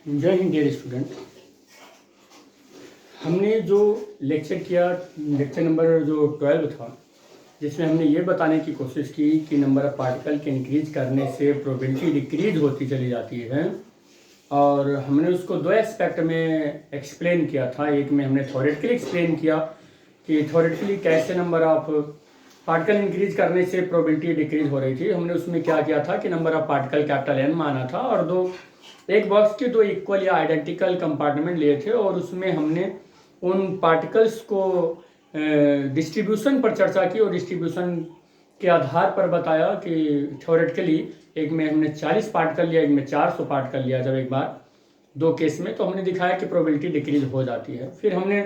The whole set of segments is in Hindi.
जय हिंद डियर स्टूडेंट। हमने जो लेक्चर किया, लेक्चर नंबर जो 12 था, जिसमें हमने ये बताने की कोशिश की कि नंबर ऑफ पार्टिकल के इंक्रीज करने से प्रोबेबिलिटी डिक्रीज होती चली जाती है। और हमने उसको दो एस्पेक्ट में एक्सप्लेन किया था। एक में हमने थ्योरेटिकली एक्सप्लेन किया कि थ्योरेटिकली कैसे नंबर ऑफ पार्टिकल इंक्रीज करने से प्रोबेबिलिटी डिक्रीज हो रही थी। हमने उसमें क्या किया था कि number of particle capital N माना था और एक बॉक्स के दो इक्वल या आइडेंटिकल कंपार्टमेंट लिए थे और उसमें हमने उन पार्टिकल्स को डिस्ट्रीब्यूशन पर चर्चा की और डिस्ट्रीब्यूशन के आधार पर बताया कि थ्योरेटिकली एक में हमने 40 पार्टिकल लिया, एक में 400 पार्टिकल लिया। जब एक बार दो केस में तो हमने दिखाया कि प्रोबेबिलिटी डिक्रीज हो जाती है। फिर हमने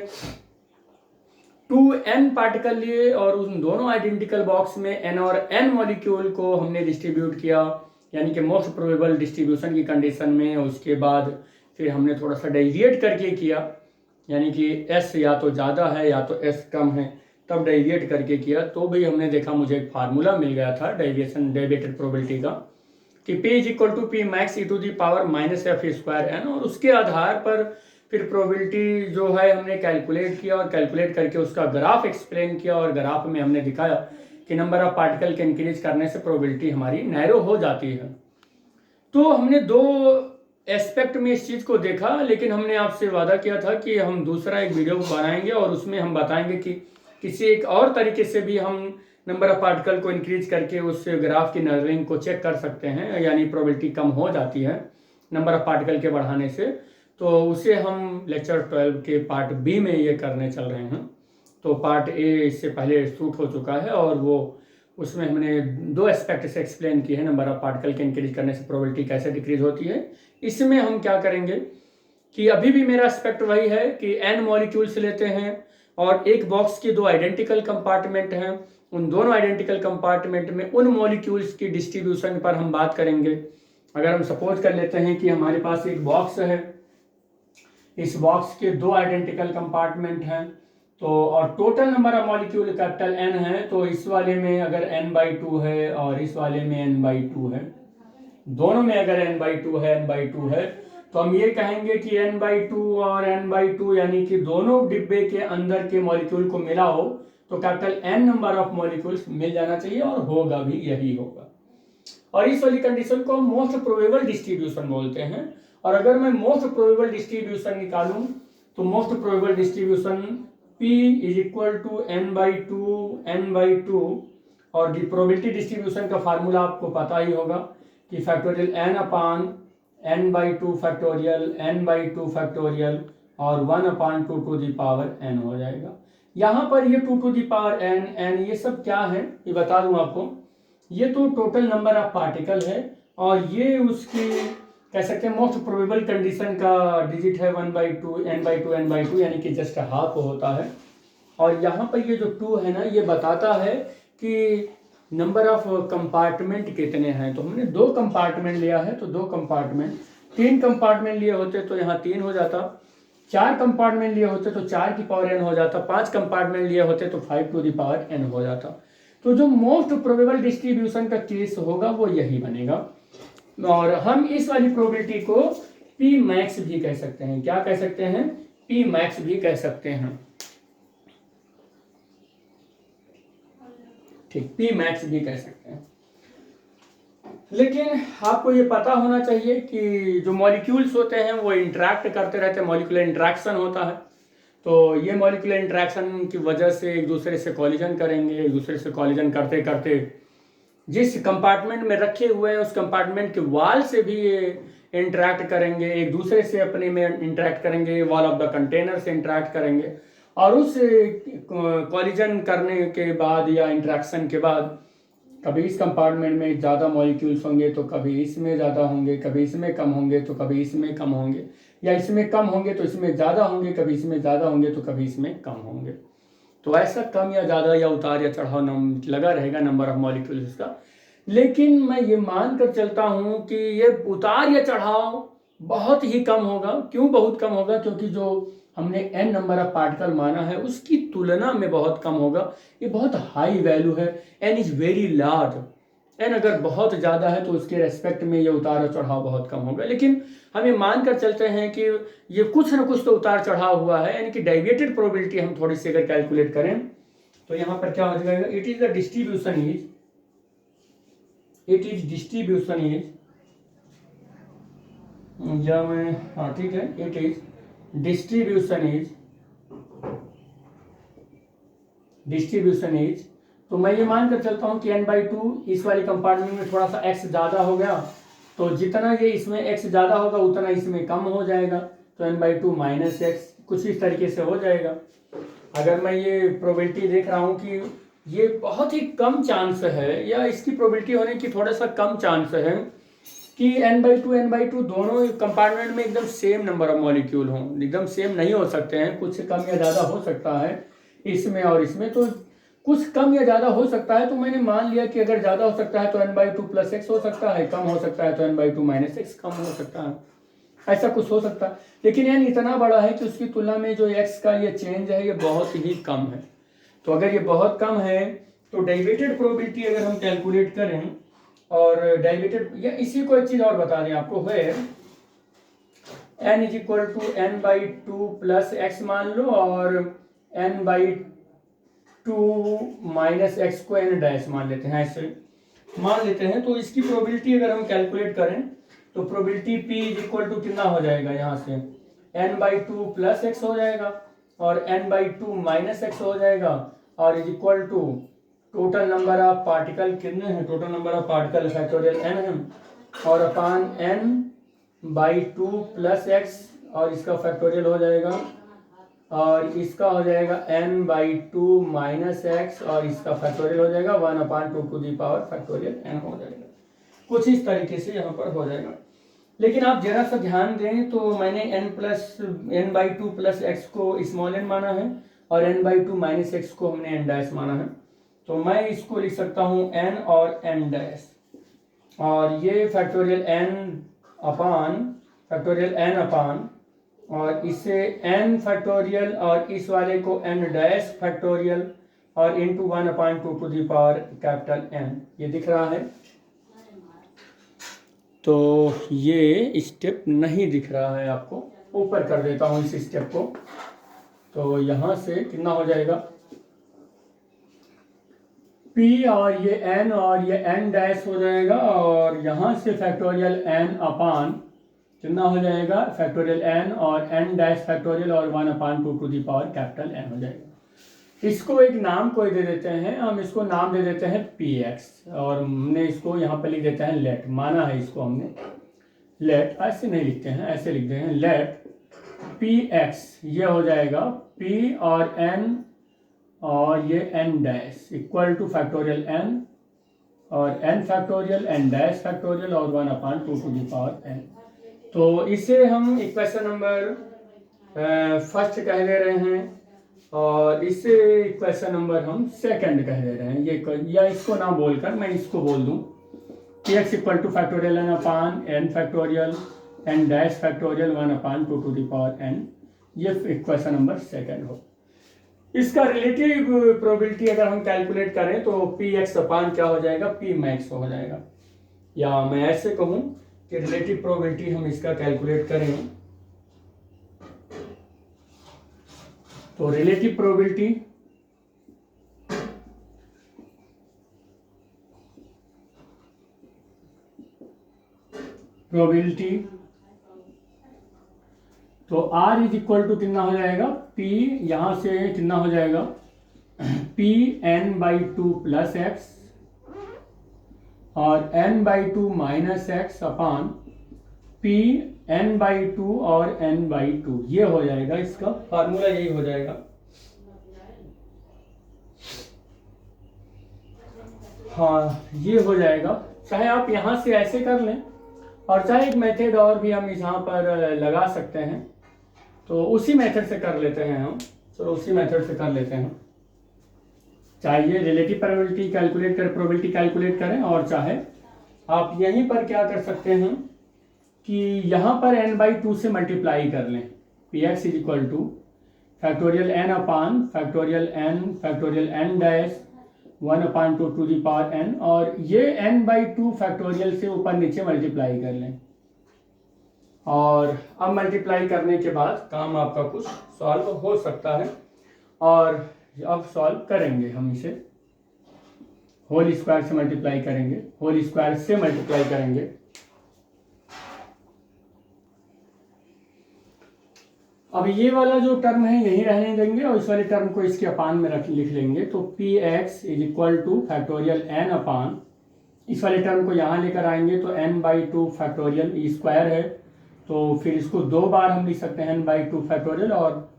2n पार्टिकल लिए और उन दोनों आइडेंटिकल बॉक्स में n और n मॉलिक्यूल को हमने डिस्ट्रीब्यूट किया, यानी कि मोस्ट प्रोबेबल डिस्ट्रीब्यूशन की कंडीशन में। उसके बाद फिर हमने थोड़ा सा डेविएट करके किया, यानी कि s या तो ज़्यादा है या तो s कम है, तब डेविएट करके किया। तो भी हमने देखा, मुझे एक फार्मूला मिल गया था डेविएटेड प्रोबेबिलिटी का कि p is equal to P max E to the power minus F square N. और उसके आधार पर फिर प्रोबेबिलिटी जो है हमने कैलकुलेट किया और कैलकुलेट करके उसका ग्राफ एक्सप्लेन किया और ग्राफ में हमने दिखाया कि नंबर ऑफ पार्टिकल के इंक्रीज करने से प्रोबेबिलिटी हमारी नैरो हो जाती है। तो हमने दो एस्पेक्ट में इस चीज़ को देखा, लेकिन हमने आपसे वादा किया था कि हम दूसरा एक वीडियो बनाएंगे और उसमें हम बताएंगे कि किसी एक और तरीके से भी हम नंबर ऑफ पार्टिकल को इंक्रीज करके उस ग्राफ की नर्विंग को चेक कर सकते हैं, यानी प्रोबेबिलिटी कम हो जाती है नंबर ऑफ पार्टिकल के बढ़ाने से। तो उसे हम लेक्चर 12 के पार्ट बी में ये करने चल रहे हैं। तो पार्ट ए इससे पहले शूट हो चुका है और वो उसमें हमने दो एस्पेक्ट से एक्सप्लेन किए हैं, नंबर ऑफ पार्टिकल के इंक्रीज करने से प्रोबेबिलिटी कैसे डिक्रीज होती है। इसमें हम क्या करेंगे कि अभी भी मेरा एस्पेक्ट वही है कि n मॉलिक्यूल्स लेते हैं और एक बॉक्स के दो आइडेंटिकल कंपार्टमेंट हैं। उन दोनों आइडेंटिकल कंपार्टमेंट में उन मॉलिक्यूल्स की डिस्ट्रीब्यूशन पर हम बात करेंगे। अगर हम सपोज कर लेते हैं कि हमारे पास एक बॉक्स है, इस बॉक्स के दो आइडेंटिकल कंपार्टमेंट हैं, तो और total number of molecule capital n है, तो इस वाले में अगर n/2 है और इस वाले में n/2 है, दोनों में अगर n/2 है तो हम ये कहेंगे कि n/2 और n/2 यानी कि दोनों डिब्बे के अंदर के मॉलिक्यूल को मिलाओ तो capital n number of molecules मिल जाना चाहिए और होगा भी, यही होगा। और इस वाली कंडीशन को मोस्ट प्रोबेबल डिस्ट्रीब्यूशन बोलते हैं। और अगर मैं मोस्ट प्रोबेबल डिस्ट्रीब्यूशन निकालूं तो most probable distribution p is equal to n/2 और प्रोबेबिलिटी डिस्ट्रीब्यूशन का फार्मूला आपको पता ही होगा कि factorial n/n/2 factorial n/2 factorial और 1/2 टू दी पावर n हो जाएगा। यहाँ पर ये 2 टू दी पावर n ये सब क्या है ये बता दूं आपको। ये तो टोटल नंबर ऑफ पार्टिकल है और ये उसकी कह सकते हैं मोस्ट प्रोबेबल कंडीशन का डिजिट है 1/2 n/2 यानी कि जस्ट हाफ होता है। और यहाँ पर ये जो 2 है ना, ये बताता है कि नंबर ऑफ कंपार्टमेंट कितने हैं। तो हमने 2 कंपार्टमेंट लिया है, तो 2 कंपार्टमेंट, 3 कंपार्टमेंट लिए होते तो यहाँ 3 हो जाता, 4 कंपार्टमेंट लिए होते तो 4 की पावर n हो जाता, 5 कंपार्टमेंट लिए होते तो 5 टू दी पावर n हो जाता। तो जो मोस्ट प्रोबेबल डिस्ट्रीब्यूशन का केस होगा वो यही बनेगा। और हम इस वाली प्रोबेबिलिटी को p मैक्स भी कह सकते हैं। क्या कह सकते हैं? p मैक्स भी कह सकते हैं। ठीक, p मैक्स भी कह सकते हैं। लेकिन आपको ये पता होना चाहिए कि जो मॉलिक्यूल्स होते हैं वो इंटरेक्ट करते रहते हैं, मॉलिक्यूलर इंटरेक्शन होता है। तो ये मॉलिक्यूलर इंटरेक्शन की वजह से एक दूसरे से कॉलिजन करेंगे, एक दूसरे से कॉलिजन करते करते जिस कंपार्टमेंट में रखे हुए हैं उस कंपार्टमेंट के वॉल से भी ये इंटरेक्ट करेंगे, एक दूसरे से अपने में इंटरेक्ट करेंगे, वॉल ऑफ द कंटेनर से इंटरेक्ट करेंगे। और उस कॉलिजन करने के बाद या इंटरेक्शन के बाद कभी इस कंपार्टमेंट में ज़्यादा मॉलिक्यूल्स होंगे तो कभी इसमें ज़्यादा होंगे, कभी इसमें कम होंगे तो कभी इसमें कम होंगे, या इसमें कम होंगे तो इसमें ज़्यादा होंगे, कभी इसमें ज़्यादा होंगे तो कभी इसमें कम होंगे। तो ऐसा कम या ज़्यादा या उतार या चढ़ाव लगा रहेगा नंबर ऑफ मॉलिक्यूल्स का। लेकिन मैं ये मान कर चलता हूँ कि ये उतार या चढ़ाव बहुत ही कम होगा। क्यों बहुत कम होगा? क्योंकि जो हमने n नंबर ऑफ पार्टिकल माना है उसकी तुलना में बहुत कम होगा। ये बहुत हाई वैल्यू है, n is very large. n अगर बहुत ज़्यादा है तो उसके रेस्पेक्ट में ये उतार और चढ़ाव बहुत कम होगा, लेकिन हम ये मान कर चलते हैं कि ये कुछ ना कुछ तो उतार चढ़ाव हुआ है, यानी कि डेविएटेड प्रोबेबिलिटी हम थोड़ी सी अगर कैलकुलेट करें तो यहाँ पर क्या हो जाएगा, इट इज डिस्ट्रीब्यूशन इज या मैं हाँ ठीक है, इट इज डिस्ट्रीब्यूशन इज तो मैं ये मान कर चलता हूँ कि n/2 इस वाली कंपार्टमेंट में थोड़ा सा x ज़्यादा हो गया, तो जितना ये इसमें x ज़्यादा होगा उतना इसमें कम हो जाएगा, तो n/2 माइनस एक्स कुछ इस तरीके से हो जाएगा। अगर मैं ये प्रोबेबिलिटी देख रहा हूँ कि ये बहुत ही कम चांस है, या इसकी प्रोबेबिलिटी होने की थोड़ा सा कम चांस है कि n/2 दोनों कंपार्टमेंट में एकदम सेम नंबर ऑफ मॉलिक्यूल हों, एकदम सेम नहीं हो सकते हैं, कुछ कम या ज़्यादा हो सकता है इसमें और इसमें, तो कुछ कम या ज़्यादा हो सकता है, तो मैंने मान लिया कि अगर ज़्यादा हो सकता है तो n/2 प्लस एक्स हो सकता है, कम हो सकता है तो n/2 माइनस एक्स कम हो सकता है, ऐसा कुछ हो सकता है। लेकिन n इतना बड़ा है कि उसकी तुलना में जो x का ये चेंज है ये बहुत ही कम है, तो अगर ये बहुत कम है तो डेरिवेटेड प्रोबेबिलिटी अगर हम कैलकुलेट करें, और डेरिवेटेड या इसी को एक चीज़ और बता दें आपको, है n is equal to n/2 plus X मान लो, और n/2 माइनस एक्स को n डैश मान लेते हैं, ऐसे मान लेते हैं। तो इसकी प्रोबेबिलिटी अगर हम कैलकुलेट करें तो probability p is equal to कितना हो जाएगा, यहाँ से n/2 प्लस एक्स हो जाएगा और n/2 माइनस एक्स हो जाएगा, और is equal to total number of particle कितने हैं, total number of particle factorial n है, और अपान n/2 प्लस एक्स, और इसका फैक्टोरियल हो जाएगा, और इसका हो जाएगा n/2 माइनस एक्स, और इसका फैक्टोरियल हो जाएगा 1/2 to the power factorial n हो जाएगा। कुछ इस तरीके से यहाँ पर हो जाएगा। लेकिन आप जरा सा ध्यान दें तो मैंने n/2 प्लस एक्स को स्मॉल n माना है, और n/2 माइनस एक्स को हमने n डैश माना है, तो मैं इसको लिख सकता हूँ n और n डैश, और ये फैक्टोरियल n अपान और इसे n फैक्टोरियल, और इस वाले को n डैश फैक्टोरियल, और into 1/2 to the power capital n, ये दिख रहा है। तो ये स्टेप नहीं दिख रहा है आपको, ऊपर कर देता हूँ इस स्टेप को, तो यहाँ से कितना हो जाएगा p, और ये n और ये n डैश हो जाएगा, और यहाँ से फैक्टोरियल n अपान कितना हो जाएगा, फैक्टोरियल n और n डैश फैक्टोरियल, और 1/2 to the power capital n हो जाएगा। इसको एक नाम कोई दे देते हैं, हम इसको नाम दे देते हैं px, और हमने इसको यहाँ पे लिख देते हैं लेट, माना है इसको हमने लेट, ऐसे नहीं लिखते हैं, ऐसे लिखते हैं लेट px, ये हो जाएगा p और n और ये n dash equal to factorial n और n factorial n dash factorial और 1/2 टू दी पावर n। तो इसे हम इक्वेशन नंबर फर्स्ट कह दे रहे हैं, और इसे इक्वेशन नंबर हम सेकंड कह दे रहे हैं, ये या इसको ना बोलकर मैं इसको बोल दूं px equal to factorial n upon n factorial n dash factorial 1/2 to the power n, ये इक्वेशन नंबर सेकंड हो। इसका रिलेटिव प्रोबेबिलिटी अगर हम कैलकुलेट करें तो px अपान क्या हो जाएगा, p मैक्स हो जाएगा, या मैं ऐसे कहूं कि रिलेटिव प्रोबेबिलिटी हम इसका कैलकुलेट करें तो रिलेटिव प्रोबेबिलिटी तो r इज इक्वल टू कितना हो जाएगा, p यहाँ से कितना हो जाएगा p n/2 प्लस एक्स और n/2 माइनस एक्स अपान p n/2 और n/2, ये हो जाएगा, इसका फार्मूला यही हो जाएगा। हाँ ये हो जाएगा, चाहे आप यहाँ से ऐसे कर लें और चाहे एक मेथड और भी हम यहाँ पर लगा सकते हैं, तो उसी मेथड से कर लेते हैं हम, चलो उसी मेथड से कर लेते हैं। चाहे ये रिलेटिव प्रोबेबिलिटी कैलकुलेट करें, और चाहे आप यहीं पर क्या कर सकते हैं कि यहाँ पर n/2 से मल्टीप्लाई कर लें, px is equal to factorial n upon factorial n dash 1/2 to the power n, और ये n/2 फैक्टोरियल से ऊपर नीचे मल्टीप्लाई कर लें। और अब मल्टीप्लाई करने के बाद काम आपका कुछ सॉल्व हो सकता है। और अब सॉल्व करेंगे हम इसे, होल स्क्वायर से मल्टीप्लाई करेंगे, होल स्क्वायर से मल्टीप्लाई करेंगे। अब ये वाला जो टर्म है यही रहने देंगे और इस वाले टर्म को इसके अपान में लिख लेंगे। तो P X is equal to factorial N upon, इस वाले टर्म को यहाँ लेकर आएंगे तो n/2 फैक्टोरियल ई स्क्वायर है, तो फिर इसको दो बार हम लिख सकते हैं n/2 फैक्टोरियल, और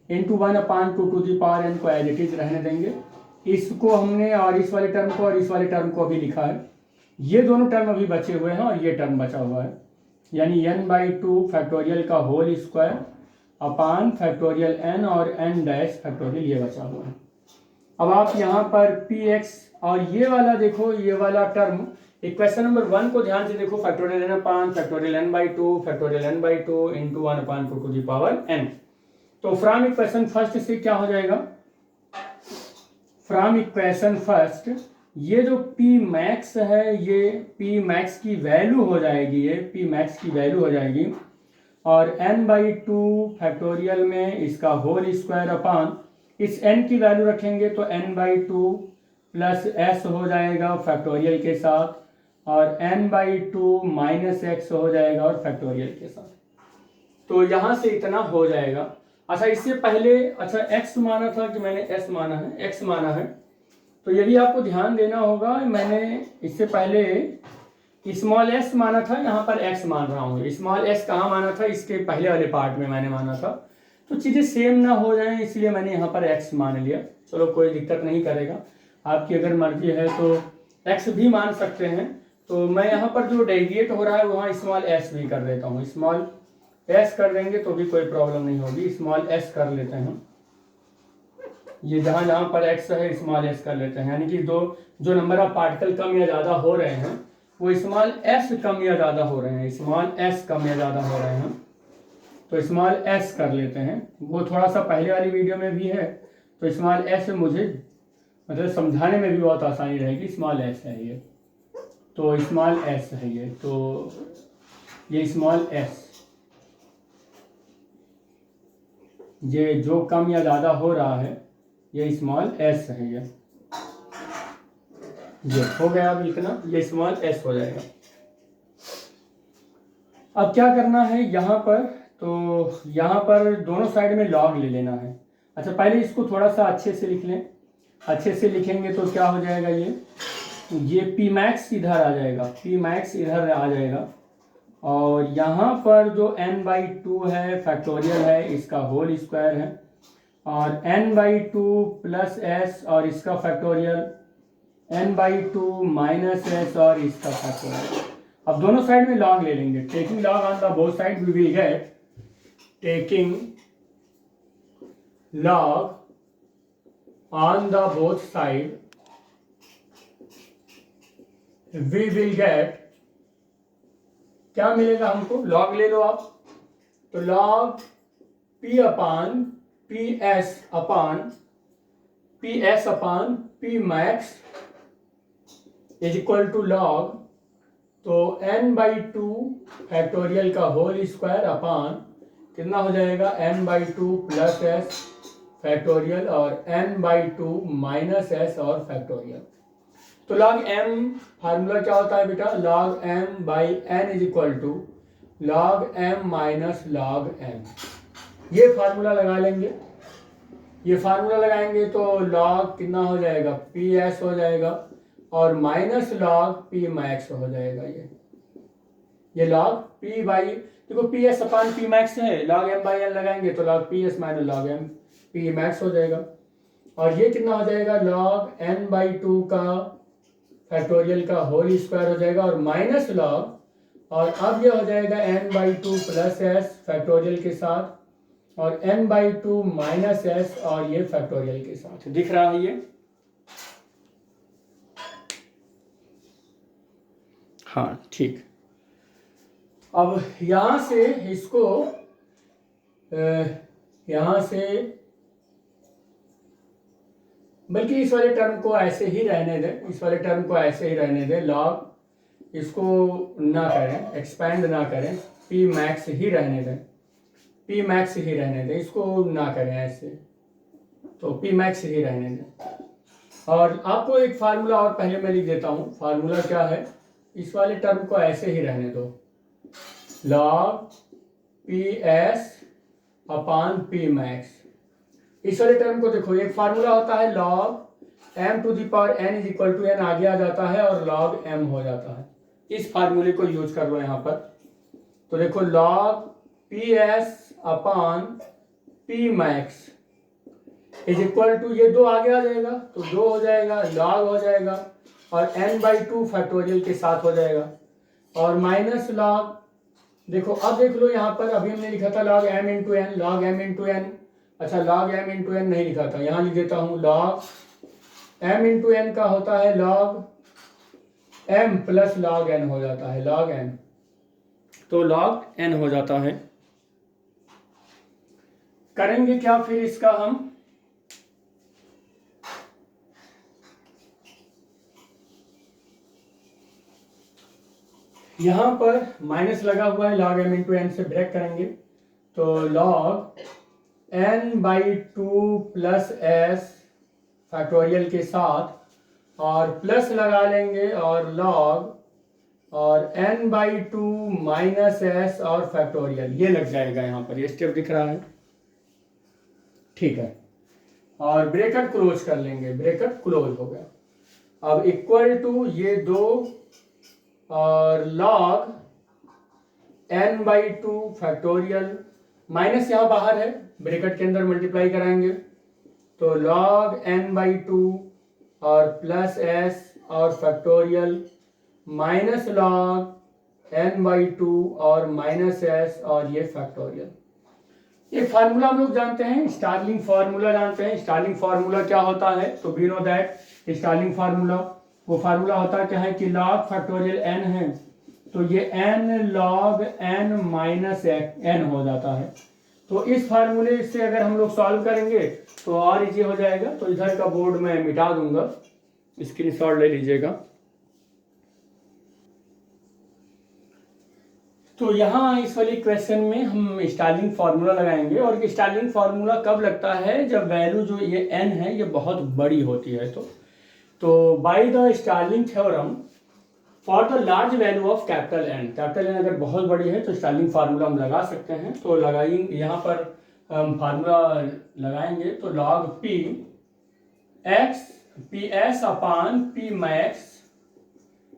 into 1/2 to the power n को एज इट इज रहने देंगे। इसको हमने और इस वाले टर्म को और इस वाले टर्म को अभी लिखा है, ये दोनों टर्म अभी बचे हुए हैं और ये टर्म बचा हुआ है, यानी n/2 फैक्टोरियल का whole square upon factorial n और n डैश फैक्टोरियल ये बचा हुआ है। अब आप यहाँ पर पी एक्स और ये वाला देखो, ये वाला टर्म इक्वेशन नंबर 1 को ध्यान से देखो, factorial n upon factorial n/2 factorial n/2 into 1/2 to the power n। तो फ्रॉम इक्वेशन फर्स्ट से क्या हो जाएगा, फ्रॉम इक्वेशन फर्स्ट ये जो पी मैक्स है, ये पी मैक्स की वैल्यू हो जाएगी, ये पी मैक्स की वैल्यू हो जाएगी, और n/2 फैक्टोरियल में इसका होल स्क्वायर अपान इस n की वैल्यू रखेंगे तो n/2 प्लस s हो जाएगा फैक्टोरियल के साथ, और n/2 माइनस x हो जाएगा और फैक्टोरियल के साथ। तो यहाँ से इतना हो जाएगा। अच्छा इससे पहले, अच्छा x माना था कि मैंने s माना है, x माना है, तो ये भी आपको ध्यान देना होगा। मैंने इससे पहले स्मॉल s माना था, यहाँ पर x मान रहा हूँ। स्मॉल s कहाँ माना था, इसके पहले वाले पार्ट में मैंने माना था, तो चीज़ें सेम ना हो जाएं इसलिए मैंने यहाँ पर x मान लिया। चलो कोई दिक्कत नहीं करेगा, आपकी अगर मर्जी है तो x भी मान सकते हैं। तो मैं यहाँ पर जो डेविएट हो रहा है वहाँ स्मॉल s भी कर देता हूँ, स्मॉल s कर देंगे तो भी कोई प्रॉब्लम नहीं होगी, स्मॉल s कर लेते हैं। ये जहाँ जहाँ पर x है स्मॉल s कर लेते हैं, यानी कि जो नंबर ऑफ पार्टिकल कम या ज़्यादा हो रहे हैं वो स्मॉल s कम या ज़्यादा हो रहे हैं, स्मॉल s कम या ज़्यादा हो रहे हैं, तो स्मॉल s कर लेते हैं। वो थोड़ा सा पहले वाली वीडियो में भी है, तो स्मॉल s मुझे मतलब समझाने में भी बहुत आसानी रहेगी। स्मॉल s है ये, तो स्मॉल s है ये, तो ये स्मॉल s, ये जो कम या ज़्यादा हो रहा है ये स्मॉल s है, ये हो गया। अब इतना ये स्मॉल s हो जाएगा। अब क्या करना है यहाँ पर, तो यहाँ पर दोनों साइड में लॉग ले लेना है। अच्छा पहले इसको थोड़ा सा अच्छे से लिख लें, अच्छे से लिखेंगे तो क्या हो जाएगा, ये पी मैक्स इधर आ जाएगा, पी मैक्स इधर आ जाएगा, और यहाँ पर जो n/2 है फैक्टोरियल है, इसका होल स्क्वायर है, और n/2 प्लस s और इसका फैक्टोरियल, n/2 माइनस s और इसका फैक्टोरियल। अब दोनों साइड में लॉग ले लेंगे, taking log on the both side we will get, taking log on the both side we will get, क्या मिलेगा हमको, लॉग ले लो आप, तो log p upon P S upon P max is equal to log, तो n/2 फैक्टोरियल का होल स्क्वायर अपान कितना हो जाएगा, n/2 प्लस s फैक्टोरियल और n/2 माइनस s और फैक्टोरियल। तो log m फार्मूला क्या होता है बेटा, log m by n is equal to log m minus log m। ये फार्मूला लगा लेंगे, ये फार्मूला लगाएंगे तो log कितना हो जाएगा, ps हो जाएगा और माइनस log p मैक्स हो जाएगा। ये log p बाई, देखो ps अपान p मैक्स है, log m बाई n लगाएंगे तो log ps minus log m p max हो जाएगा, और ये कितना हो जाएगा, log n/2 का फैक्टोरियल का होल स्क्वायर हो जाएगा और माइनस log, और अब ये हो जाएगा n/2 प्लस s फैक्टोरियल के साथ, और n/2 माइनस s और ये फैक्टोरियल के साथ। दिख रहा है ये, हाँ ठीक। अब यहाँ से इसको यहाँ से बल्कि इस वाले टर्म को ऐसे ही रहने दें, इस वाले टर्म को ऐसे ही रहने दें, लॉग इसको ना करें, एक्सपैंड ना करें, पी मैक्स ही रहने दें, पी मैक्स ही रहने दें, इसको ना करें ऐसे, तो पी मैक्स ही रहने दें। और आपको एक फार्मूला और पहले मैं लिख देता हूँ, फार्मूला क्या है, इस वाले टर्म को ऐसे ही रहने दो, log P S upon P max. इस वाले टर्म को देखो, एक फार्मूला होता है log M to the power N is equal to N, आगे आ जाता है और लॉग एम हो जाता है। इस फार्मूले को यूज कर लो यहाँ पर, तो देखो log P S upon P max is equal to, ये 2 आगे आ जाएगा तो 2 हो जाएगा, लॉग हो जाएगा और n/2 फैक्टोरियल के साथ हो जाएगा और माइनस लॉग, देखो अब देख लो यहाँ पर, अभी हमने लिखा था log m into N, log m into N, अच्छा लॉग m इंटू एन नहीं लिखा था, यहाँ लिख देता हूँ, लॉग m इंटू एन का होता है log m plus log n हो जाता है, लॉग n, तो लॉग n हो जाता है। करेंगे क्या फिर इसका हम, यहाँ पर माइनस लगा हुआ है, लॉग m इंटू एन से ब्रेक करेंगे तो log n/2 plus S factorial के साथ और प्लस लगा लेंगे और लॉग और n/2 माइनस एस और फैक्टोरियल, ये लग जाएगा यहाँ पर, ये स्टेप दिख रहा है, ठीक है। और ब्रैकेट क्लोज कर लेंगे, ब्रैकेट क्लोज हो गया। अब इक्वल टू ये 2 और लॉग n/2 फैक्टोरियल, माइनस यहाँ बाहर है, ब्रैकेट के अंदर मल्टीप्लाई कराएंगे तो लॉग n/2 और प्लस s और फैक्टोरियल माइनस लॉग n/2 और माइनस s और ये फैक्टोरियल। ये फार्मूला हम लोग जानते हैं, स्टार्लिंग फार्मूला जानते हैं। स्टार्लिंग फार्मूला क्या होता है, तो we know that Stirling formula, वो फार्मूला होता क्या है कि log फैक्टोरियल n है तो ये n log n minus n हो जाता है। तो इस फार्मूले से अगर हम लोग सॉल्व करेंगे तो और इजी हो जाएगा। तो इधर का बोर्ड मैं मिटा दूंगा, स्क्रीनशॉट ले लीजिएगा। तो यहाँ इस वाली क्वेश्चन में हम स्टार्लिंग फार्मूला लगाएंगे और स्टार्लिंग फार्मूला कब लगता है, जब वैल्यू जो ये n है ये बहुत बड़ी होती है। तो by the Stirling theorem for the large value of capital N अगर बहुत बड़ी है तो स्टार्लिंग फार्मूला हम लगा सकते हैं। तो लगाएंगे यहाँ पर हम फार्मूला लगाएंगे तो log P S upon P max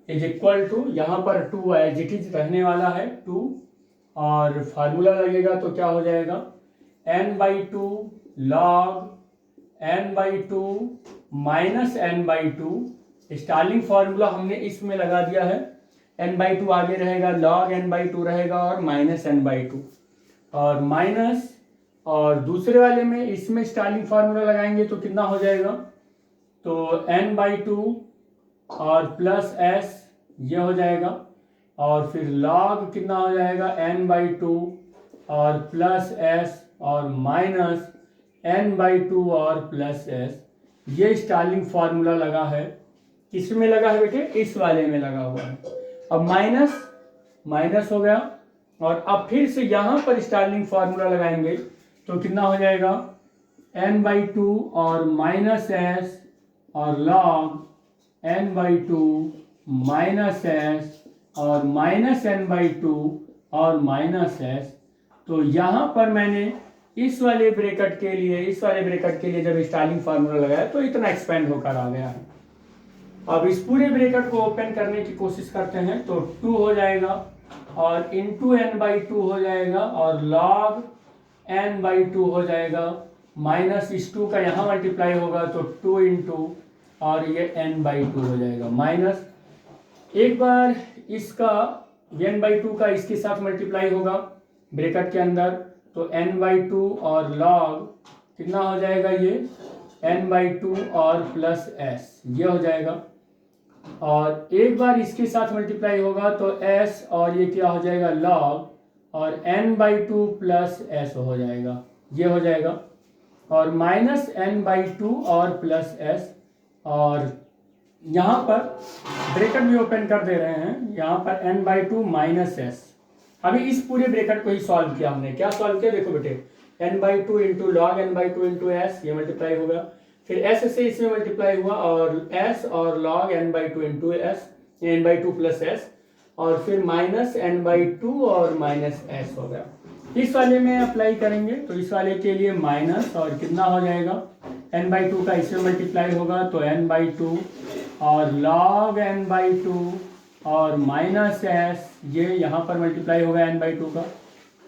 is equal to, यहाँ पर 2 एज इट इज रहने वाला है 2 और फार्मूला लगेगा तो क्या हो जाएगा n/2 log n/2 minus n/2। Starlink formula हमने इसमें लगा दिया है, n/2 आगे रहेगा, log n/2 रहेगा और माइनस n/2 और माइनस, और दूसरे वाले में इसमें स्टार्लिंग फार्मूला लगाएंगे तो कितना हो जाएगा, तो n/2 और प्लस s ये हो जाएगा और फिर log कितना हो जाएगा n/2 और प्लस s और माइनस n/2 और प्लस s। ये स्टार्लिंग फार्मूला लगा है, किसमें लगा है बेटे, इस वाले में लगा हुआ है। अब माइनस माइनस हो गया और अब फिर से यहाँ पर स्टार्लिंग फार्मूला लगाएंगे तो कितना हो जाएगा n/2 और माइनस s और log n/2 माइनस s और माइनस n/2 और माइनस s। तो यहाँ पर मैंने इस वाले ब्रैकेट के लिए जब स्टार्लिंग फार्मूला लगाया तो इतना एक्सपेंड होकर आ गया है। अब इस पूरे ब्रैकेट को ओपन करने की कोशिश करते हैं तो 2 हो जाएगा और इंटू n/2 हो जाएगा और log n/2 हो जाएगा, माइनस इस 2 का यहाँ मल्टीप्लाई होगा तो 2 इंटू और ये n/2 हो जाएगा माइनस, एक बार इसका n/2 का इसके साथ मल्टीप्लाई होगा ब्रैकेट के अंदर तो n/2 और log कितना हो जाएगा, ये n/2 और प्लस s ये हो जाएगा और एक बार इसके साथ मल्टीप्लाई होगा तो s और ये क्या हो जाएगा log और n/2 प्लस s हो जाएगा, ये हो जाएगा। और माइनस एन बाई टू और प्लस एस, और यहाँ पर ब्रैकेट भी ओपन कर दे रहे हैं, यहाँ पर N by two minus S. अभी इस पूरे ब्रैकेट को ही सॉल्व किया हमने। क्या सॉल्व किया, देखो बेटे, N by two into log N by two into S, ये मल्टीप्लाई होगा, फिर एस से इसमें मल्टीप्लाई हुआ, और एस और log N by two into S, N by two plus S, और फिर माइनस एन बाई टू और माइनस एस हो गया। इस वाले में अप्लाई करेंगे तो इस वाले के लिए माइनस, और कितना हो जाएगा, एन बाई टू का इसमें मल्टीप्लाई होगा तो एन बाई टू, और लॉग एन बाई टू और माइनस एस, ये यहाँ पर मल्टीप्लाई होगा एन बाई टू का,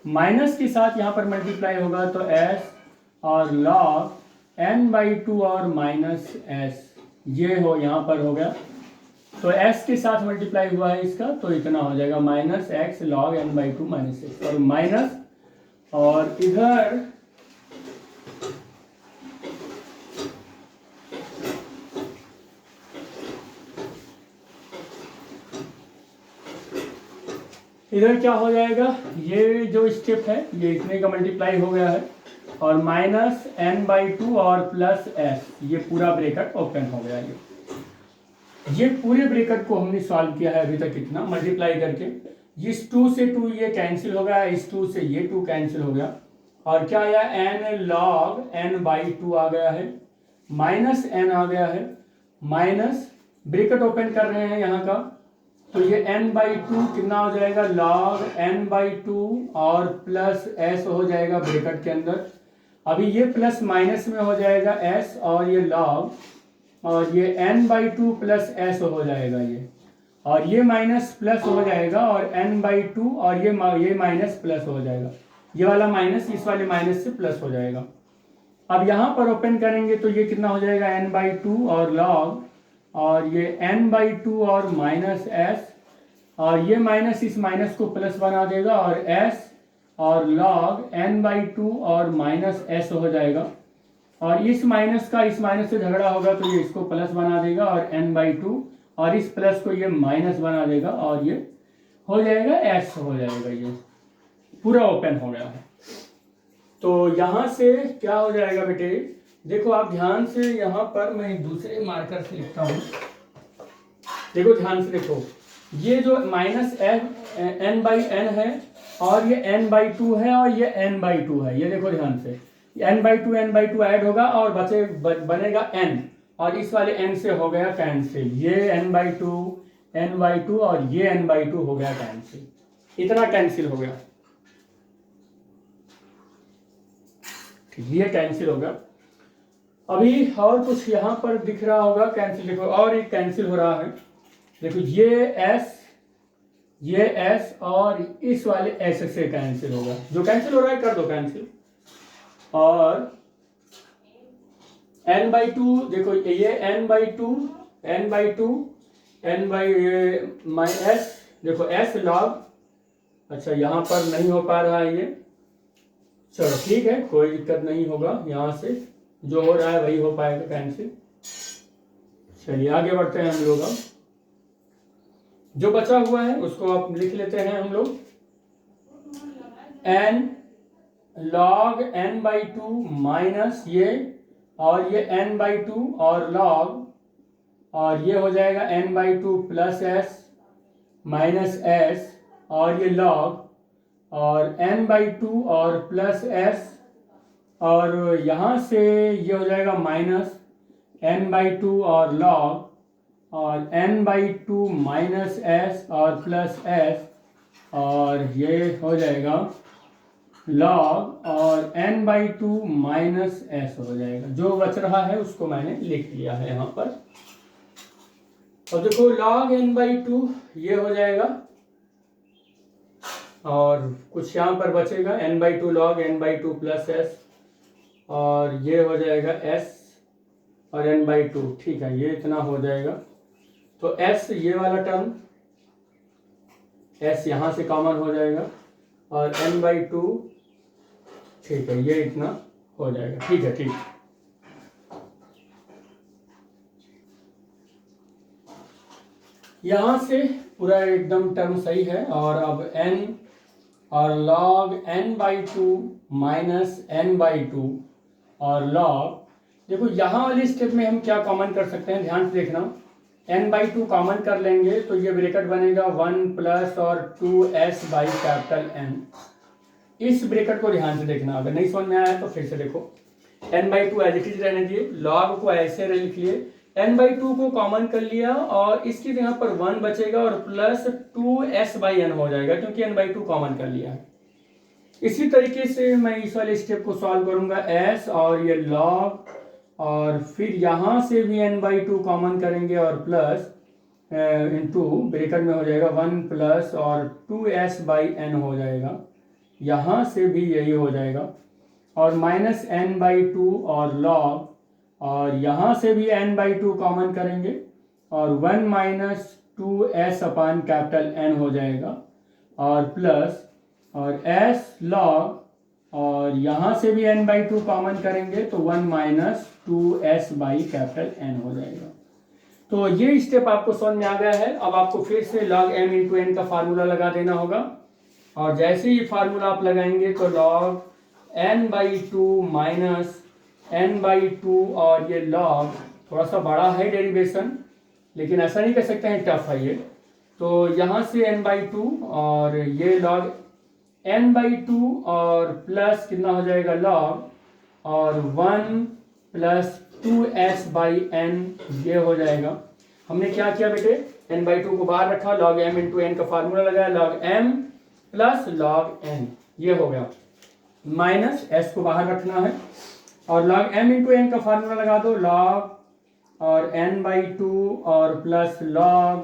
माइनस के साथ यहाँ पर मल्टीप्लाई होगा तो एस, और लॉग एन बाई टू और माइनस एस, ये हो यहाँ पर हो गया, तो s के साथ मल्टीप्लाई हुआ है इसका, तो इतना हो जाएगा minus X log N by two minus X, और माइनस, और इधर क्या हो जाएगा, ये जो स्टेप है ये इतने का मल्टीप्लाई हो गया है, और माइनस एन बाई टू और प्लस एस, ये पूरा ब्रैकेट ओपन हो गया। ये पूरे ब्रैकेट को हमने सॉल्व किया है अभी तक कितना, मल्टीप्लाई करके, इस 2 से 2 ये कैंसिल हो गया, इस 2 से ये 2 कैंसिल हो गया, और क्या आया, N log N by two आ गया है, माइनस एन आ गया है, माइनस ब्रैकेट ओपन कर रहे हैं यहाँ का, तो ये एन बाई टू कितना हो जाएगा, लॉग एन बाई टू और प्लस एस हो जाएगा ब्रैकेट के अंदर। अभी ये प्लस माइनस में हो जाएगा एस, और ये लॉग, और ये n by two plus S हो जाएगा ये, और ये माइनस प्लस हो जाएगा, और n बाई टू, और ये माइनस प्लस हो जाएगा, ये वाला माइनस इस वाले माइनस से प्लस हो जाएगा। अब यहाँ पर ओपन करेंगे तो ये कितना हो जाएगा, n बाई टू और लॉग, और ये n बाई टू और माइनस एस, और ये माइनस इस माइनस को प्लस बना देगा, और s और लॉग n बाई टू और माइनस एस हो जाएगा, और इस माइनस का इस माइनस से झगड़ा होगा तो ये इसको प्लस बना देगा, और n बाई टू, और इस प्लस को ये माइनस बना देगा, और ये हो जाएगा s हो जाएगा, ये पूरा ओपन हो गया है। तो यहाँ से क्या हो जाएगा बेटे, देखो आप ध्यान से, यहाँ पर मैं दूसरे मार्कर से लिखता हूँ, देखो ध्यान से देखो, ये जो माइनस n बाई एन है, और ये n बाई टू है, और ये n बाई टू है, ये देखो ध्यान से, n बाई टू ऐड होगा और बनेगा n, और इस वाले n से हो गया कैंसिल, ये n बाई टू और ये n बाई टू हो गया कैंसिल, इतना कैंसिल हो गया, ये कैंसिल हो गया। अभी और कुछ यहाँ पर दिख रहा होगा कैंसिल, देखो और एक कैंसिल हो रहा है, देखो ये s और इस वाले s से कैंसिल होगा, जो कैंसिल हो रहा है कर दो कैंसिल, और n बाई टू, देखो ये n by two n by S, देखो s लॉग, अच्छा यहाँ पर नहीं हो पा रहा है ये, चलो ठीक है कोई दिक्कत नहीं होगा, यहाँ से जो हो रहा है वही हो पाएगा कैंसिल। चलिए आगे बढ़ते हैं हम लोग, अब जो बचा हुआ है उसको आप लिख लेते हैं हम लोग, n log n by two minus ये, और ये n बाई टू और लॉग, और ये हो जाएगा n by two plus S minus S, और ये लॉग, और n बाई टू और प्लस एस, और यहाँ से ये हो जाएगा माइनस n बाई टू और लॉग, और n by two minus S और प्लस एस, और ये हो जाएगा लॉग, और n by two minus S हो जाएगा, जो बच रहा है उसको मैंने लिख लिया है यहाँ पर। और देखो लॉग n बाई टू ये हो जाएगा, और कुछ यहाँ पर बचेगा n by two log n by two plus S, और ये हो जाएगा s और n बाई टू, ठीक है ये इतना हो जाएगा, तो s ये वाला टर्म, s यहाँ से कॉमन हो जाएगा, और n बाई टू, ठीक है ये इतना हो जाएगा, ठीक है ठीक। यहाँ से पूरा एकदम टर्म सही है, और अब n और log n by two minus n by two, और लॉग, देखो यहाँ वाले स्टेप में हम क्या कॉमन कर सकते हैं, ध्यान से देखना, n/2 कॉमन कर लेंगे तो ये ब्रैकेट बनेगा 1 प्लस और 2s बाई कैपिटल N। इस ब्रैकेट को ध्यान से देखना, अगर नहीं समझ में आया तो फिर से देखो, n/2 एज इट इज रहने दिए, लॉग को ऐसे लिख लिए, n/2 को कॉमन कर लिया और इसकी जगह पर 1 बचेगा और प्लस 2s बाई n हो जाएगा क्योंकि n/2 कॉमन कर लिया है। इसी तरीके से मैं इस वाले स्टेप को सॉल्व करूंगा, s और ये लॉग, और फिर यहाँ से भी n/2 कॉमन करेंगे और प्लस इंटू ब्रैकेट में हो जाएगा 1 प्लस और 2s बाई n हो जाएगा, यहाँ से भी यही हो जाएगा, और माइनस n/2 और लॉग, और यहाँ से भी n/2 कॉमन करेंगे और 1 minus 2s upon capital N हो जाएगा, और प्लस और s लॉग, और यहाँ से भी n/2 कॉमन करेंगे तो 1 minus 2s by capital N हो जाएगा। तो ये स्टेप आपको समझ में आ गया है। अब आपको फिर से log m इंटू n का फार्मूला लगा देना होगा, और जैसे ही फार्मूला आप लगाएंगे तो log n/2 माइनस n/2, और ये log थोड़ा सा बड़ा है डेरिवेशन, लेकिन ऐसा नहीं कर सकते हैं, टफ है ये, तो यहाँ से n/2 और ये log n/2 और प्लस कितना हो जाएगा log, और 1 प्लस 2s बाई n ये हो जाएगा। हमने क्या किया बेटे, n/2 को बाहर रखा, log m इंटू n का फार्मूला लगाया, log m plus log n ये हो गया, माइनस s को बाहर रखना है, और log m इंटू n का फार्मूला लगा दो, log और n/2 और प्लस log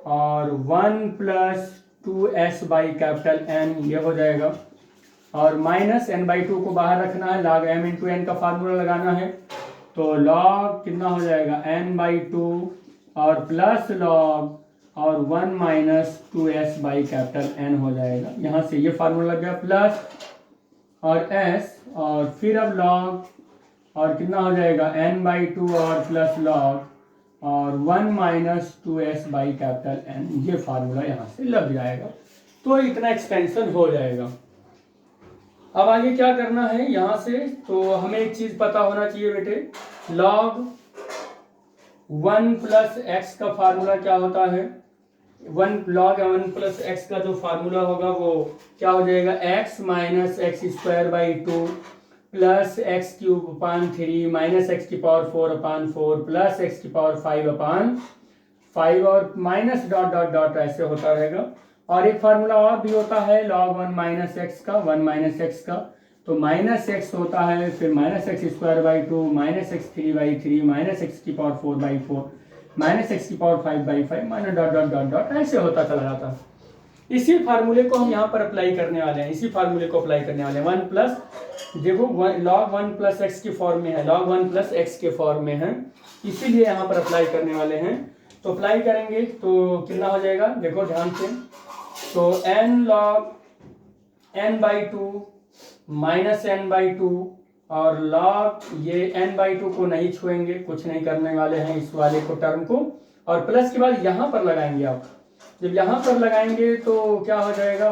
और 1 plus 2s by capital N ये हो जाएगा, और माइनस n/2 को बाहर रखना है, log m इंटू n का फार्मूला लगाना है, तो log कितना हो जाएगा n/2 और प्लस log और 1 minus 2s by capital N हो जाएगा। यहाँ से ये फार्मूला लग गया, प्लस और s, और फिर अब log और कितना हो जाएगा n/2 और प्लस log और 1 minus 2s by capital N, ये फार्मूला यहाँ से लग जाएगा। तो इतना एक्सपेंशन हो जाएगा। अब आगे क्या करना है यहाँ से, तो हमें एक चीज पता होना चाहिए बेटे, log 1 प्लस एक्स का फार्मूला क्या होता है, log 1 प्लस एक्स का जो फार्मूला होगा वो क्या हो जाएगा, x minus x square by 2 plus x cube upon 3 minus x की पावर 4 अपान 4 प्लस एक्स की पावर 5 अपान 5, और माइनस डॉट डॉट डॉट ऐसे होता रहेगा। और एक फार्मूला और भी होता है log 1 माइनस एक्स का, 1 माइनस एक्स का, तो माइनस एक्स होता है, फिर minus x square by 2 minus x 3 by 3 minus x की पावर 4 बाई 4 माइनस एक्स की power 5 by 5 minus dot dot dot dot ऐसे होता चला जाता है। इसी फार्मूले को हम यहाँ पर अप्लाई करने वाले हैं, इसी फार्मूले को अप्लाई करने वाले हैं। 1 प्लस, देखो log 1 प्लस एक्स के फॉर्म में है, log 1 प्लस एक्स के फॉर्म में है, इसीलिए यहाँ पर अप्लाई करने वाले हैं। तो अप्लाई करेंगे तो कितना हो जाएगा, देखो ध्यान से, तो n log n/2 minus n/2 और log ये n/2 को नहीं छुएंगे, कुछ नहीं करने वाले हैं इस वाले को टर्म को, और प्लस के बाद यहाँ पर लगाएंगे आप, जब यहाँ पर लगाएंगे तो क्या हो जाएगा,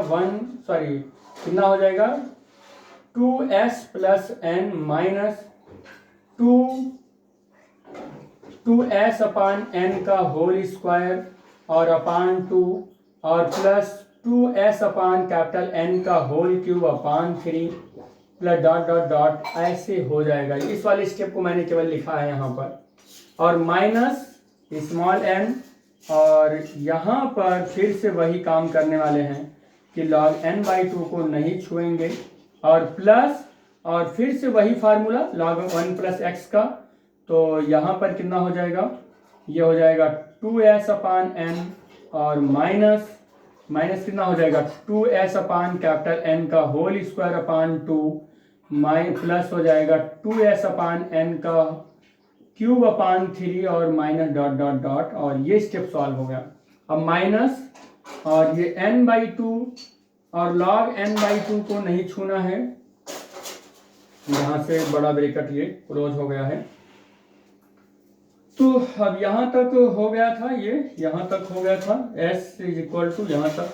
कितना हो जाएगा 2s plus n minus 2s upon n का होल स्क्वायर और अपान 2 और plus 2s upon capital N का whole cube upon 3 plus dot dot dot ऐसे हो जाएगा। इस वाले स्टेप को मैंने केवल लिखा है यहाँ पर, और माइनस स्मॉल n, और यहाँ पर फिर से वही काम करने वाले हैं कि log n/2 को नहीं छुएंगे, और प्लस और फिर से वही फार्मूला log 1 प्लस एक्स का, तो यहाँ पर कितना हो जाएगा, ये हो जाएगा 2s अपान n, और माइनस कितना हो जाएगा 2s अपान कैपिटल N का होल स्क्वायर अपान 2 प्लस हो जाएगा 2s अपान n का क्यूब अपान 3 और माइनस डॉट डॉट डॉट, और ये स्टेप सॉल्व हो गया। अब माइनस और ये n/2 और log n/2 को नहीं छूना है, यहाँ से बड़ा ब्रैकेट ये क्लोज हो गया है। तो अब यहाँ तक हो गया था, ये यहाँ तक हो गया था, s इज इक्वल टू यहाँ तक,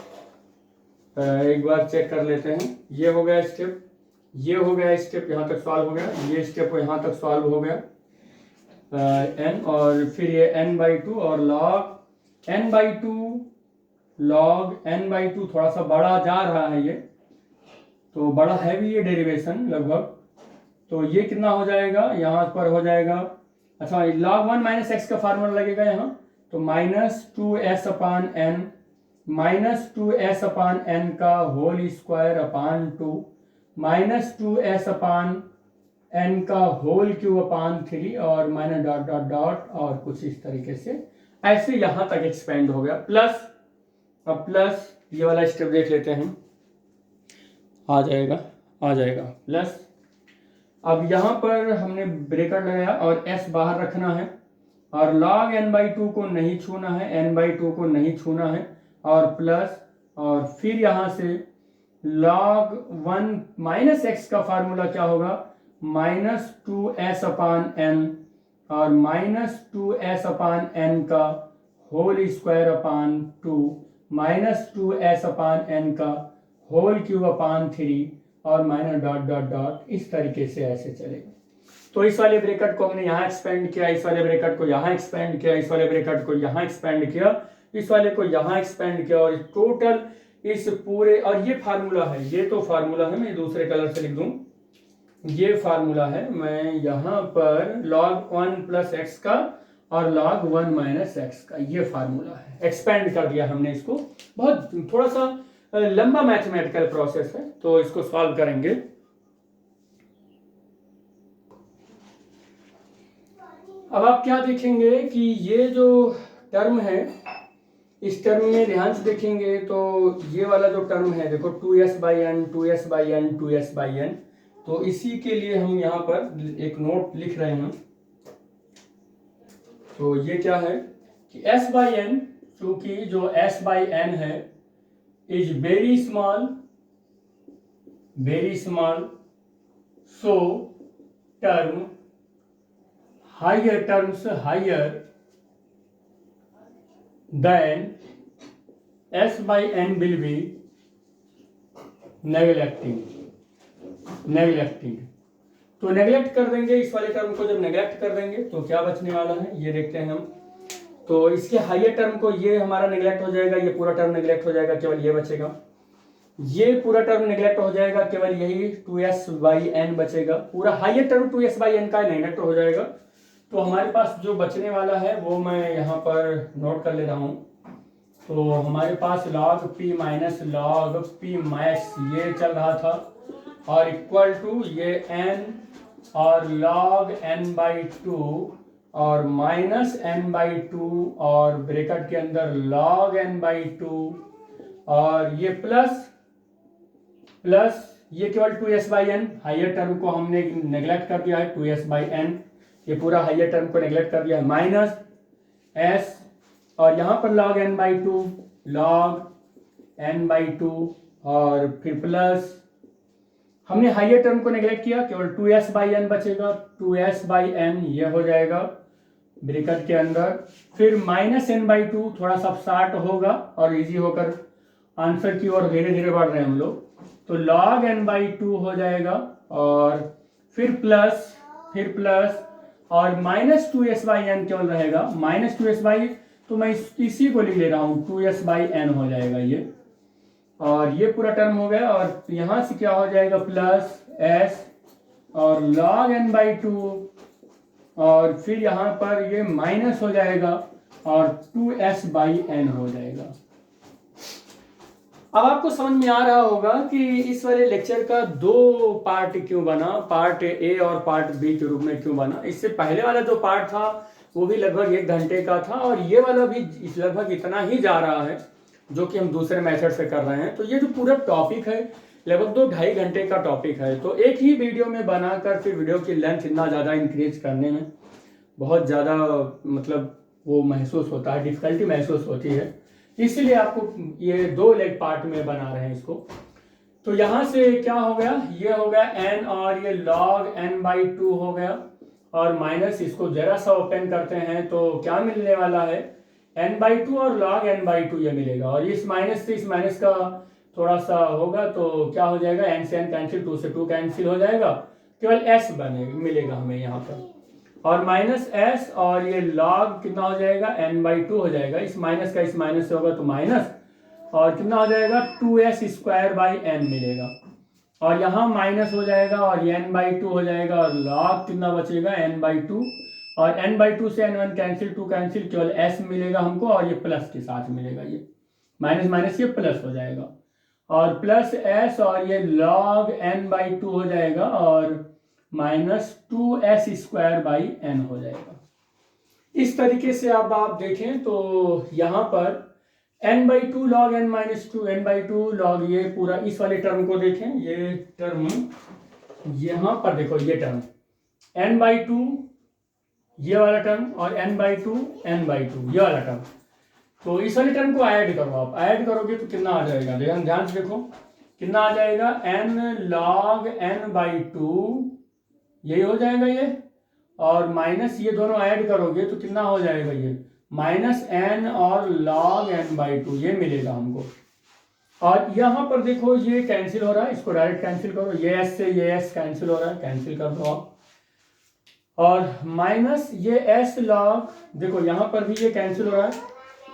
एक बार चेक कर लेते हैं, ये हो गया स्टेप। ये हो गया स्टेप, यहाँ तक सॉल्व हो गया, ये स्टेप यहाँ तक सॉल्व हो गया n, और फिर ये n/2 और log n/2 log n/2 थोड़ा सा बड़ा जा रहा है ये, तो बड़ा है भी ये डेरिवेशन लगभग, तो ये कितना हो जाएगा यहाँ पर हो जाएगा, अच्छा log 1 माइनस एक्स का फार्मूला लगेगा यहाँ, तो -2s/n -2s/n का होल स्क्वायर अपॉन 2 -2s/n का होल क्यूब अपॉन 3 और माइनस डॉट डॉट डॉट और कुछ इस तरीके से ऐसे यहाँ तक एक्सपेंड हो गया। प्लस, अब प्लस ये वाला स्टेप देख लेते हैं, आ जाएगा प्लस, अब यहाँ पर हमने ब्रेकेट लगाया और s बाहर रखना है और log n/2 को नहीं छूना है, n/2 को नहीं छूना है, और प्लस, और फिर यहाँ से log 1 माइनस एक्स का फार्मूला क्या होगा, -2s/n और -2s/n का होल स्क्वायर अपॉन 2 -2s/n का होल क्यूब अपॉन 3 और माइनस डॉट डॉट डॉट, इस तरीके से ऐसे चलेगा। तो इस वाले ब्रैकेट को हमने यहाँ एक्सपेंड किया, इस वाले ब्रैकेट को यहाँ एक्सपेंड किया, इस वाले ब्रैकेट को यहाँ एक्सपेंड किया, इस वाले को यहाँ एक्सपेंड किया, और टोटल इस पूरे, और ये फार्मूला है, ये तो फार्मूला है, मैं दूसरे कलर से लिख दूं, ये फार्मूला है, मैं यहाँ पर log 1 प्लस एक्स का और log 1 माइनस एक्स का ये फार्मूला है, एक्सपेंड कर दिया हमने इसको। बहुत थोड़ा सा लंबा मैथमेटिकल प्रोसेस है, तो इसको सॉल्व करेंगे। अब आप क्या देखेंगे कि ये जो टर्म है, इस टर्म में ध्यान से देखेंगे तो ये वाला जो टर्म है देखो 2s/n 2s/n 2s/n, तो इसी के लिए हम यहाँ पर एक नोट लिख रहे हैं। तो ये क्या है कि s/n, चूंकि जो s/n है is very small, so term terms higher than s/n will be neglecting। तो नेगलेक्ट कर देंगे इस वाले टर्म को, जब नेगलेक्ट कर देंगे तो क्या बचने वाला है ये देखते हैं हम। तो इसके हायर टर्म को, ये हमारा नेगलेक्ट हो जाएगा, ये पूरा टर्म नेगलेक्ट हो जाएगा, केवल ये बचेगा, ये पूरा टर्म नेगलेक्ट हो जाएगा, केवल यही 2s/n बचेगा, पूरा हायर टर्म 2s/n का नेगलेक्ट हो जाएगा। तो हमारे पास जो बचने वाला है वो मैं यहाँ पर नोट कर ले रहा हूँ। तो हमारे पास log p minus log p max ये चल रहा था, और इक्वल टू ये n और log n/2 और माइनस n/2 और ब्रैकेट के अंदर log n/2 और ये प्लस ये केवल 2s/n, हायर टर्म को हमने नेग्लेक्ट कर दिया है, 2s/n, ये पूरा हायर टर्म को नेग्लेक्ट कर दिया है, माइनस s, और यहाँ पर log n/2 और फिर प्लस, हमने हायर टर्म को नेग्लेक्ट किया, केवल 2s/n बचेगा, 2s/n ये हो जाएगा ब्रैकेट के अंदर, फिर माइनस n/2 थोड़ा सा शार्ट होगा और इजी होकर आंसर की ओर धीरे धीरे बढ़ रहे हैं हम लोग, तो log n/2 हो जाएगा, और फिर प्लस और माइनस 2s/n केवल रहेगा, माइनस 2s/, तो मैं इसी को लिख ले रहा हूँ, 2s/n हो जाएगा ये, और ये पूरा टर्म हो गया, और यहाँ से क्या हो जाएगा प्लस s और log n/2, और फिर यहाँ पर ये माइनस हो जाएगा और 2s/n हो जाएगा। अब आपको समझ में आ रहा होगा कि इस वाले लेक्चर का दो पार्ट क्यों बना, पार्ट ए और पार्ट बी के रूप में क्यों बना। इससे पहले वाला जो पार्ट था वो भी लगभग 1 घंटे का था, और ये वाला भी लगभग इतना ही जा रहा है जो कि हम दूसरे मेथड से कर रहे हैं। तो ये जो पूरा टॉपिक है लगभग 2-2.5 घंटे का टॉपिक है, तो एक ही वीडियो में बनाकर फिर वीडियो की लेंथ इतना ज़्यादा इंक्रीज करने में बहुत ज़्यादा मतलब वो महसूस होता है, डिफिकल्टी महसूस होती है, इसलिए आपको ये 2 लेग पार्ट में बना रहे हैं इसको। तो यहाँ से क्या हो गया, ये हो गया n और ये log n/2 हो गया, और माइनस इसको जरा सा ओपन करते हैं तो क्या मिलने वाला है n/2 और log n/2 ये मिलेगा, और इस माइनस से इस माइनस का थोड़ा सा होगा तो क्या हो जाएगा, n से n कैंसिल, 2 से 2 कैंसिल हो जाएगा, केवल s बनेगा मिलेगा हमें यहाँ पर, और माइनस s, और ये log कितना हो जाएगा, n/2 हो जाएगा, इस माइनस का इस माइनस से होगा तो माइनस, और कितना हो जाएगा 2s² मिलेगा, और यहाँ माइनस हो जाएगा और ये n/2 हो जाएगा, और log कितना बचेगा n/2, और n/2 से n1 कैंसिल, 2 कैंसिल, केवल s मिलेगा हमको, और ये प्लस के साथ मिलेगा, ये माइनस माइनस ये प्लस हो जाएगा, और प्लस s, और ये log n/2 हो जाएगा, और माइनस 2s² हो जाएगा। इस तरीके से अब आप देखें तो यहाँ पर n/2 log n-2, n/2 log, ये पूरा इस वाले टर्म को देखें, ये टर्म यहाँ पर देखो, ये टर्म n/2 ये वाला टर्म, और n/2 ये वाला टर्म, तो इस वाले टर्म को ऐड करो, आप ऐड करोगे तो कितना आ जाएगा, ध्यान से देखो कितना आ जाएगा, n log n/2 यही हो जाएगा ये, और माइनस ये दोनों ऐड करोगे तो कितना हो जाएगा, ये माइनस n और log n/2 ये मिलेगा हमको, और यहाँ पर देखो ये कैंसिल हो रहा है, इसको डायरेक्ट कैंसिल करो, ये s से ये s कैंसिल हो रहा है, कैंसिल कर दो आप, और माइनस ये s log, देखो यहाँ पर भी ये कैंसिल हो रहा है,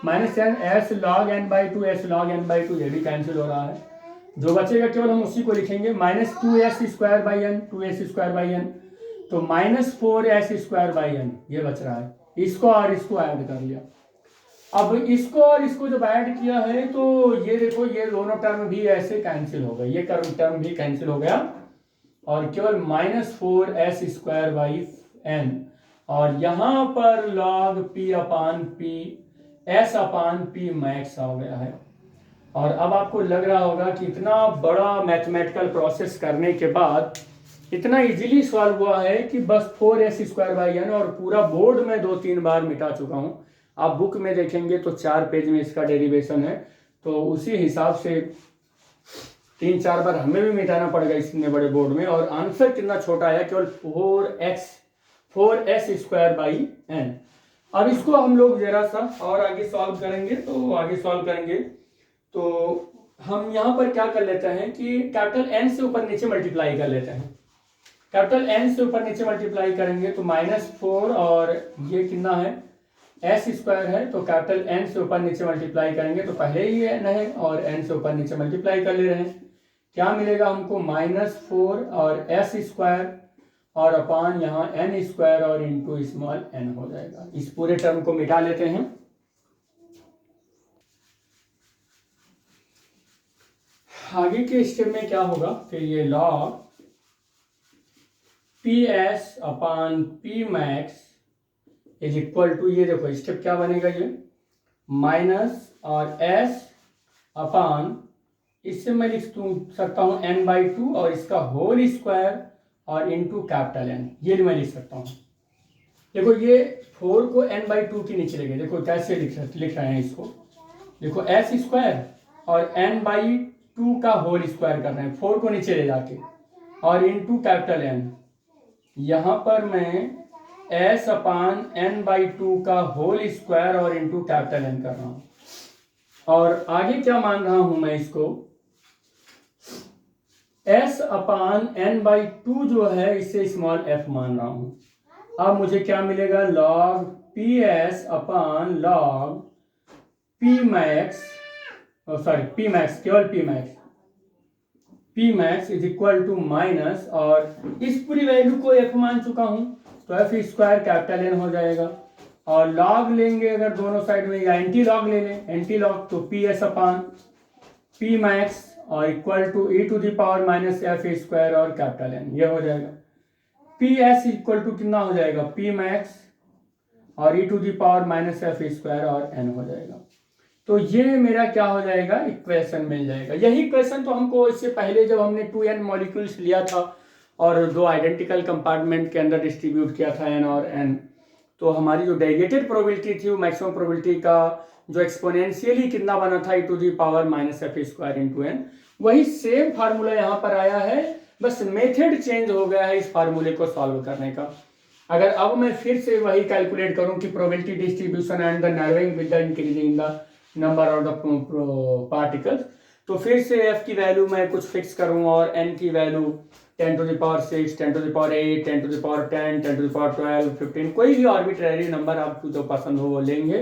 minus n s log n/2, s log n/2 ये भी कैंसिल हो रहा है, जो बचेगा केवल हम उसी को लिखेंगे, माइनस 2s²n, 2s²n, तो माइनस 4s²n ये बच रहा है, इसको और इसको ऐड कर लिया। अब इसको और इसको जब ऐड किया है तो ये देखो ये दोनों टर्म भी ऐसे कैंसिल हो गए, ये टर्म भी कैंसिल हो गया, और केवल माइनस 4s²n, और यहाँ पर log p/p s/p मैक्स आ गया है। और अब आपको लग रहा होगा कि इतना बड़ा मैथमेटिकल प्रोसेस करने के बाद इतना इजीली सॉल्व हुआ है कि बस 4s²n, और पूरा बोर्ड में 2-3 बार मिटा चुका हूँ, आप बुक में देखेंगे तो 4 पेज में इसका डेरिवेशन है, तो उसी हिसाब से 3-4 बार हमें भी मिटाना पड़ेगा इतने बड़े बोर्ड में, और आंसर कितना छोटा है, केवल 4s²n। अब इसको हम लोग जरा सा और आगे सॉल्व करेंगे, तो हम यहाँ पर क्या कर लेते हैं कि कैपिटल N से ऊपर नीचे मल्टीप्लाई कर लेते हैं, कैपिटल N से ऊपर नीचे मल्टीप्लाई करेंगे तो -4, और ये कितना है s² है, तो कैपिटल N से ऊपर नीचे मल्टीप्लाई करेंगे तो पहले ही n है, और n से ऊपर नीचे मल्टीप्लाई कर ले रहे हैं, क्या मिलेगा हमको, -4 और s², और अपान यहाँ n² और इंटू स्मॉल n हो जाएगा। इस पूरे टर्म को मिटा लेते हैं, आगे के स्टेप में क्या होगा, फिर ये log PS/P max is equal to, ये देखो स्टेप क्या बनेगा, ये माइनस और s/, इससे मैं लिख सकता हूँ n/2 और इसका होल स्क्वायर और इंटू कैपिटल N, ये मैं लिख सकता हूँ। देखो ये 4 को n/2 के नीचे लेंगे, देखो कैसे लिख रहे हैं इसको, देखो s² और n/2 का होल स्क्वायर कर रहे हैं 4 को नीचे ले जाके, और इंटू कैपिटल N, यहाँ पर मैं s/n/2 का होल स्क्वायर और इंटू कैपिटल N कर रहा हूँ, और आगे क्या मान रहा हूं मैं इसको, s/n/2 जो है इसे स्मॉल f मान रहा हूं। अब मुझे क्या मिलेगा, log PS/log p max, p max, केवल p max is equal to minus, और इस पूरी वैल्यू को f मान चुका हूं तो f² कैपिटल N हो जाएगा, और log लेंगे अगर दोनों साइड में, या एंटी लॉग ले लें, एंटी लॉग, तो PS/p max और equal to e to the power minus f² और कैपिटल N, ये हो जाएगा। PS इक्वल टू कितना हो जाएगा, p max और e to the power minus f² और n हो जाएगा। तो ये मेरा क्या हो जाएगा, इक्वेशन मिल जाएगा। यही इक्वेशन तो हमको इससे पहले जब हमने 2n मॉलिक्यूल्स लिया था और 2 आइडेंटिकल कंपार्टमेंट के अंदर डिस्ट्रीब्यूट किया था n और n, तो हमारी जो डेरिवेटेड प्रोबेबिलिटी थी वो मैक्सिमम प्रोबेबिलिटी का जो एक्सपोनेंशियली कितना बना था e to the power minus f² into n, वही सेम फार्मूला यहाँ पर आया है, बस मेथड चेंज हो गया है इस फार्मूले को सॉल्व करने का। अगर अब मैं फिर से वही कैलकुलेट करूं कि probability distribution and the narrowing with the increasing the number of the particles, तो फिर से f की वैल्यू मैं कुछ फिक्स करूँ और n की value 10 to the power 6, 10 to the power 8, 10 to the power 10, 10 to the power 12, 15, कोई भी आर्बिट्ररी नंबर आपको जो पसंद हो वो लेंगे,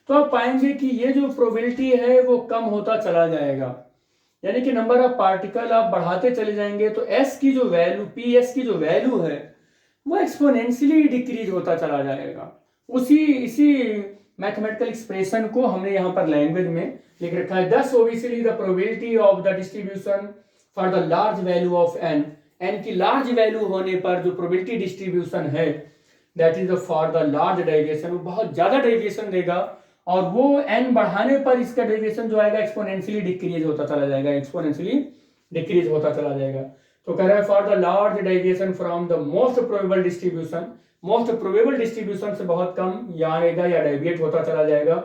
तो आप पाएंगे कि ये जो प्रोबेबिलिटी है वो कम होता चला जाएगा। यानी कि नंबर ऑफ पार्टिकल आप बढ़ाते चले जाएंगे तो s की जो वैल्यू, ps की जो वैल्यू है वो एक्सपोनेंशियली डिक्रीज होता चला जाएगा। इसी मैथमेटिकल एक्सप्रेशन को हमने यहाँ पर लैंग्वेज में लिख रखा है। दस obviously the probability of the distribution for the large value of n, n की लार्ज वैल्यू होने पर जो प्रोबेबिलिटी डिस्ट्रीब्यूशन है that is for the large deviation, वो बहुत ज्यादा डेविएशन देगा और वो n बढ़ाने पर इसका डेविएशन जो आएगा एक्सपोनेंशियली डिक्रीज होता चला जाएगा, एक्सपोनेंशियली डिक्रीज होता चला जाएगा। तो कह रहा है for the large deviation from the most probable distribution, most probable distribution से बहुत कम या आएगा या डेविएट होता चला जाएगा।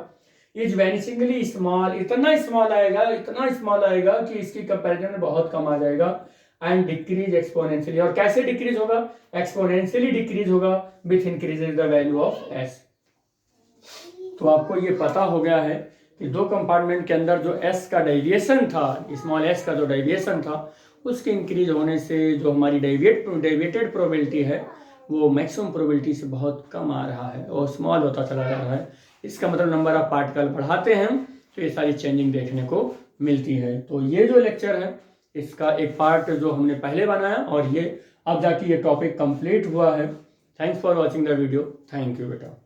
इज वैनिशिंगली स्मॉल, इतना स्मॉल आएगा कि इसकी कंपैरिजन में बहुत कम आ जाएगा। एंड डिक्रीज एक्सपोनेंशियली, और कैसे डिक्रीज होगा? एक्सपोनेंशियली डिक्रीज होगा with increases the value of s। तो आपको ये पता हो गया है कि दो कंपार्टमेंट के अंदर जो s का डेविएशन था, स्मॉल s का जो डेविएशन था, उसके इंक्रीज होने से जो हमारी डेविएटेड प्रोबेबिलिटी है वो मैक्सिमम प्रोबेबिलिटी से बहुत कम आ रहा है और स्मॉल होता चला जा रहा है। इसका मतलब नंबर ऑफ पार्टिकल बढ़ाते हैं तो ये सारी चेंजिंग देखने को मिलती है। तो ये जो लेक्चर है इसका एक पार्ट जो हमने पहले बनाया और ये अब जाके ये टॉपिक कंप्लीट हुआ है। Thanks for watching the video. Thank you बेटा।